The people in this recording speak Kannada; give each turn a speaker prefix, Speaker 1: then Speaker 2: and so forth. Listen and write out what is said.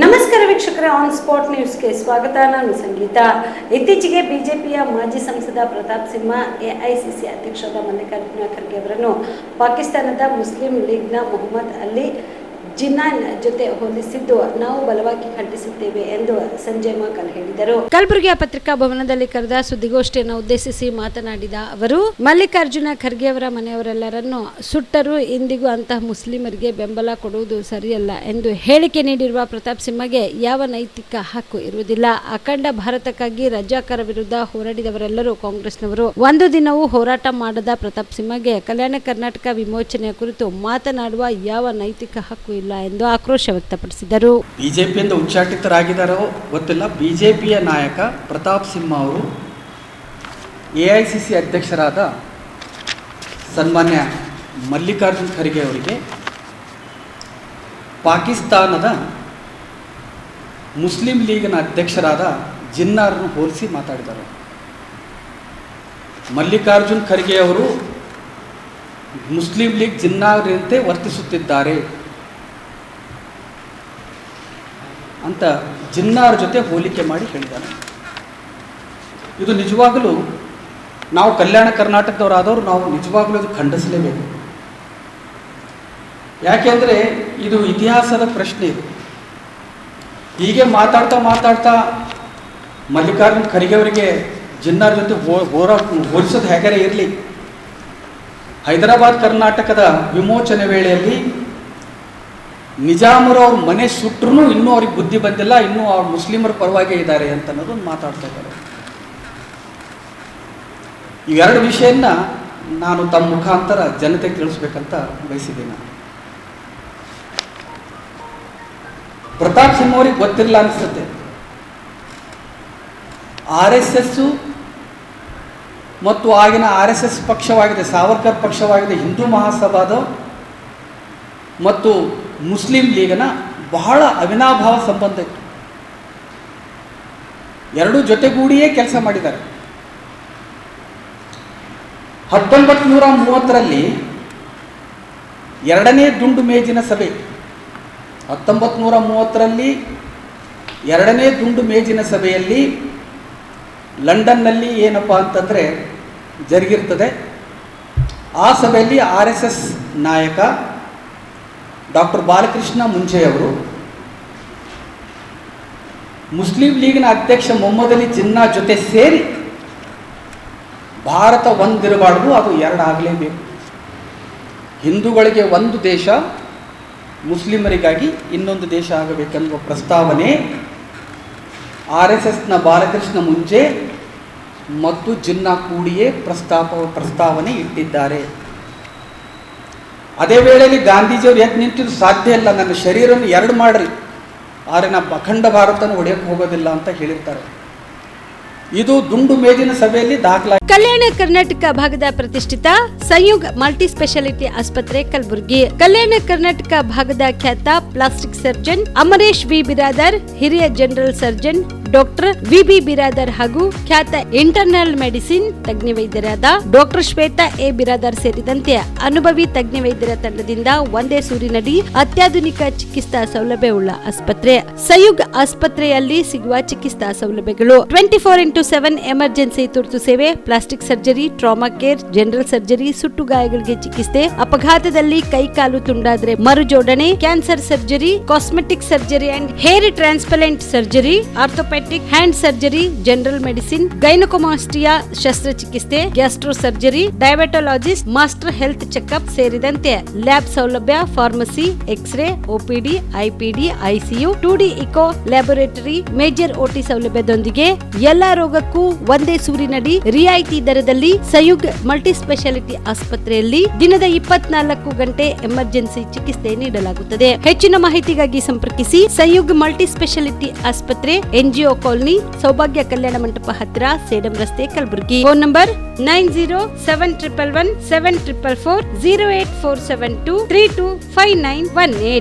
Speaker 1: ನಮಸ್ಕಾರ ವೀಕ್ಷಕರೇ, ಆನ್ ಸ್ಪಾಟ್ ನ್ಯೂಸ್ಗೆ ಸ್ವಾಗತ. ನಾನು ಸಂಗೀತ. ಇತ್ತೀಚೆಗೆ ಬಿಜೆಪಿಯ ಮಾಜಿ ಸಂಸದ ಪ್ರತಾಪ್ ಸಿಂಹ ಎಐಸಿಸಿ ಅಧ್ಯಕ್ಷರಾದ ಮಲ್ಲಿಕಾರ್ಜುನ ಖರ್ಗೆ ಅವರನ್ನು ಪಾಕಿಸ್ತಾನದ ಮುಸ್ಲಿಂ ಲೀಗ್ನ ಮೊಹಮ್ಮದ್ ಅಲಿ ಜಿನ್ನಾನ್ ಜೊತೆ ಹೋಲಿಸಿದ್ದು ನಾವು ಬಲವಾಗಿ ಖಂಡಿಸುತ್ತೇವೆ ಎಂದು ಸಂಜಯ್ ಮಾಕಲ್ ಹೇಳಿದರು. ಕಲಬುರಗಿಯ ಪತ್ರಿಕಾ ಭವನದಲ್ಲಿ ಕರೆದ ಸುದ್ದಿಗೋಷ್ಠಿಯನ್ನು ಉದ್ದೇಶಿಸಿ ಮಾತನಾಡಿದ ಅವರು, ಮಲ್ಲಿಕಾರ್ಜುನ ಖರ್ಗೆ ಅವರ ಮನೆಯವರೆಲ್ಲರನ್ನು ಸುಟ್ಟರೂ ಇಂದಿಗೂ ಅಂತಹ ಮುಸ್ಲಿಮರಿಗೆ ಬೆಂಬಲ ಕೊಡುವುದು ಸರಿಯಲ್ಲ ಎಂದು ಹೇಳಿಕೆ ನೀಡಿರುವ ಪ್ರತಾಪ್ ಸಿಂಹಗೆ ಯಾವ ನೈತಿಕ ಹಕ್ಕು ಇರುವುದಿಲ್ಲ. ಅಖಂಡ ಭಾರತಕ್ಕಾಗಿ ರಜಾಕರ ವಿರುದ್ಧ ಹೋರಾಡಿದವರೆಲ್ಲರೂ ಕಾಂಗ್ರೆಸ್ನವರು. ಒಂದು ದಿನವೂ ಹೋರಾಟ ಮಾಡದ ಪ್ರತಾಪ್ ಸಿಂಹಗೆ ಕಲ್ಯಾಣ ಕರ್ನಾಟಕ ವಿಮೋಚನೆಯ ಕುರಿತು ಮಾತನಾಡುವ ಯಾವ ನೈತಿಕ ಹಕ್ಕು ಇಲ್ಲ ಎಂದು ಆಕ್ರೋಶ ವ್ಯಕ್ತಪಡಿಸಿದರು.
Speaker 2: ಬಿಜೆಪಿಯಿಂದ ಉಚ್ಚಾಟಿತರಾಗಿದ್ದಾರೋ ಗೊತ್ತಿಲ್ಲ. ಬಿಜೆಪಿಯ ನಾಯಕ ಪ್ರತಾಪ್ ಸಿಂಹ ಅವರು ಎಐಸಿಸಿ ಅಧ್ಯಕ್ಷರಾದ ಸನ್ಮಾನ್ಯ ಮಲ್ಲಿಕಾರ್ಜುನ ಖರ್ಗೆ ಅವರಿಗೆ ಪಾಕಿಸ್ತಾನದ ಮುಸ್ಲಿಂ ಲೀಗ್ನ ಅಧ್ಯಕ್ಷರಾದ ಜಿನ್ನಾರನ್ನು ಹೋಲಿಸಿ ಮಾತಾಡಿದರು. ಮಲ್ಲಿಕಾರ್ಜುನ ಖರ್ಗೆ ಅವರು ಮುಸ್ಲಿಂ ಲೀಗ್ ಜಿನ್ನಾರಂತೆ ವರ್ತಿಸುತ್ತಿದ್ದಾರೆ ಅಂತ ಜಿನ್ನಾರ್ ಜೊತೆ ಹೋಲಿಕೆ ಮಾಡಿ ಹೇಳಿದ್ದಾರೆ. ಇದು ನಿಜವಾಗಲೂ ನಾವು ಕಲ್ಯಾಣ ಕರ್ನಾಟಕದವರಾದವರು ನಾವು ನಿಜವಾಗಲೂ ಅದು ಖಂಡಿಸಲೇಬೇಕು. ಯಾಕೆಂದರೆ ಇದು ಇತಿಹಾಸದ ಪ್ರಶ್ನೆ. ಇದು ಹೀಗೆ ಮಾತಾಡ್ತಾ ಮಲ್ಲಿಕಾರ್ಜುನ ಖರ್ಗೆ ಅವರಿಗೆ ಜಿನ್ನಾರ್ ಜೊತೆ ಹೋಲಿಸೋದು ಹೇಗಾರೆ ಇರಲಿ, ಹೈದರಾಬಾದ್ ಕರ್ನಾಟಕದ ವಿಮೋಚನೆ ವೇಳೆಯಲ್ಲಿ ನಿಜಾಮರು ಅವ್ರ ಮನೆ ಸುಟ್ಟರೂ ಇನ್ನೂ ಅವ್ರಿಗೆ ಬುದ್ಧಿ ಬಂದಿಲ್ಲ, ಇನ್ನೂ ಅವ್ರು ಮುಸ್ಲಿಮರ ಪರವಾಗೇ ಇದ್ದಾರೆ ಅಂತ ಅನ್ನೋದನ್ನು ಮಾತಾಡ್ತಾ ಇದ್ದಾರೆ. ಇವೆರಡು ವಿಷಯನ ನಾನು ತಮ್ಮ ಮುಖಾಂತರ ಜನತೆಗೆ ತಿಳಿಸ್ಬೇಕಂತ ಬಯಸಿದ್ದೀನಿ. ಪ್ರತಾಪ್ ಸಿಂಹ ಅವ್ರಿಗೆ ಗೊತ್ತಿಲ್ಲ ಅನಿಸುತ್ತೆ. RSS ಮತ್ತು ಆಗಿನ RSS ಪಕ್ಷವಾಗಿದೆ, ಸಾವರ್ಕರ್ ಪಕ್ಷವಾಗಿದೆ, ಹಿಂದೂ ಮಹಾಸಭಾದ ಮತ್ತು ಮುಸ್ಲಿಂ ಲೀಗ್ನ ಬಹಳ ಅವಿನಾಭಾವ ಸಂಬಂಧ ಇತ್ತು. ಎರಡೂ ಜೊತೆಗೂಡಿಯೇ ಕೆಲಸ ಮಾಡಿದ್ದಾರೆ. 1930ರಲ್ಲಿ ಎರಡನೇ ದುಂಡು ಮೇಜಿನ ಸಭೆ, 1930ರಲ್ಲಿ ಎರಡನೇ ದುಂಡು ಮೇಜಿನ ಸಭೆಯಲ್ಲಿ ಲಂಡನ್ನಲ್ಲಿ ಏನಪ್ಪ ಅಂತಂದರೆ ಜರುಗಿರ್ತದೆ. ಆ ಸಭೆಯಲ್ಲಿ RSS ನಾಯಕ ಡಾಕ್ಟರ್ ಬಾಲಕೃಷ್ಣ ಮುಂಜೆ ಅವರು ಮುಸ್ಲಿಂ ಲೀಗ್ನ ಅಧ್ಯಕ್ಷ ಮೊಹಮ್ಮದ್ ಅಲಿ ಜಿನ್ನಾ ಜೊತೆ ಸೇರಿ ಭಾರತ ಒಂದಿರಬಾರ್ದು, ಅದು ಎರಡು ಆಗಲೇಬೇಕು, ಹಿಂದೂಗಳಿಗೆ ಒಂದು ದೇಶ, ಮುಸ್ಲಿಮರಿಗಾಗಿ ಇನ್ನೊಂದು ದೇಶ ಆಗಬೇಕೆನ್ನುವ ಪ್ರಸ್ತಾವನೆ RSSನ ಬಾಲಕೃಷ್ಣ ಮುಂಜೆ ಮತ್ತು ಜಿನ್ನಾ ಕೂಡಿಯೇ ಪ್ರಸ್ತಾವನೆ ಇಟ್ಟಿದ್ದಾರೆ. ಅದೇ ವೇಳೆಯಲ್ಲಿ ಗಾಂಧೀಜಿಯವರು ಎದ್ದು ನಿಂತಿದ್ದು ಸಾಧ್ಯ ಇಲ್ಲ, ನನ್ನ ಶರೀರವನ್ನು ಎರಡು ಮಾಡ್ರಿ, ಆದರೆ ನಾನು ಅಖಂಡ ಭಾರತನ ಹೊಡೆಯಕ್ಕೆ ಹೋಗೋದಿಲ್ಲ ಅಂತ ಹೇಳಿರ್ತಾರೆ. ಇದು ದುಂಡು ಮೇಜಿನ ಸಭೆಯಲ್ಲಿ ದಾಖಲಾಗಿದೆ.
Speaker 1: ಕಲ್ಯಾಣ ಕರ್ನಾಟಕ ಭಾಗದ ಪ್ರತಿಷ್ಠಿತ ಸಂಯುಗ್ ಮಲ್ಟಿ ಸ್ಪೆಷಾಲಿಟಿ ಆಸ್ಪತ್ರೆ ಕಲಬುರಗಿ. ಕಲ್ಯಾಣ ಕರ್ನಾಟಕ ಭಾಗದ ಖ್ಯಾತ plastic surgeon Amaresh V Biradar, ಹಿರಿಯ general surgeon doctor V Biradar ಹಾಗೂ ಖ್ಯಾತ ಇಂಟರ್ನಲ್ ಮೆಡಿಸಿನ್ ತಜ್ಞ ವೈದ್ಯರಾದ ಡಾಕ್ಟರ್ ಶ್ವೇತಾ ಎ ಬಿರಾದರ್ ಸೇರಿದಂತೆ ಅನುಭವಿ ತಜ್ಞ ವೈದ್ಯರ ತಂಡದಿಂದ ಒಂದೇ ಸೂರಿನಡಿ ಅತ್ಯಾಧುನಿಕ ಚಿಕಿತ್ಸಾ ಸೌಲಭ್ಯವುಳ್ಳ ಆಸ್ಪತ್ರೆ. ಸಂಯುಗ್ ಆಸ್ಪತ್ರೆಯಲ್ಲಿ ಸಿಗುವ ಚಿಕಿತ್ಸಾ ಸೌಲಭ್ಯಗಳು: 24x7 ಎಮರ್ಜೆನ್ಸಿ ತುರ್ತು ಸೇವೆ, plastic surgery, trauma care, general surgery, ಸುಟ್ಟು ಗಾಯಗಳಿಗೆ ಚಿಕಿತ್ಸೆ, ಅಪಘಾತದಲ್ಲಿ ಕೈ ಕಾಲು ತುಂಡಾದ್ರೆ ಮರುಜೋಡಣೆ, cancer surgery, cosmetic surgery and hair transplant surgery, orthopaedic hand surgery, general medicine, gynaecomastia ಶಸ್ತ್ರಚಿಕಿತ್ಸೆ, gastro surgery, diabetologist, master health checkup ಸೇರಿದಂತೆ ಲ್ಯಾಬ್ ಸೌಲಭ್ಯ, pharmacy, X ray, OPD, IPD, ICU, 2D echo laboratory, major OT ಸೌಲಭ್ಯದೊಂದಿಗೆ ಎಲ್ಲಾ ರೋಗಕ್ಕೂ ಒಂದೇ ಸೂರಿನಡಿ ರಿಯಾಯಿತಿ ದರದಲ್ಲಿ ಸಂಯುಗ್ ಮಲ್ಟಿ ಸ್ಪೆಷಾಲಿಟಿ ಆಸ್ಪತ್ರೆಯಲ್ಲಿ ದಿನದ 24 ಗಂಟೆ ಎಮರ್ಜೆನ್ಸಿ ಚಿಕಿತ್ಸೆ ನೀಡಲಾಗುತ್ತದೆ. ಹೆಚ್ಚಿನ ಮಾಹಿತಿಗಾಗಿ ಸಂಪರ್ಕಿಸಿ ಸಂಯುಗ್ ಮಲ್ಟಿ ಸ್ಪೆಷಾಲಿಟಿ ಆಸ್ಪತ್ರೆ, NGO ಕಾಲೋನಿ, ಸೌಭಾಗ್ಯ ಕಲ್ಯಾಣ ಮಂಟಪ ಹತ್ತಿರ, ಸೇಡಂ ರಸ್ತೆ, ಕಲಬುರಗಿ. Phone number 9071117444 08472325918.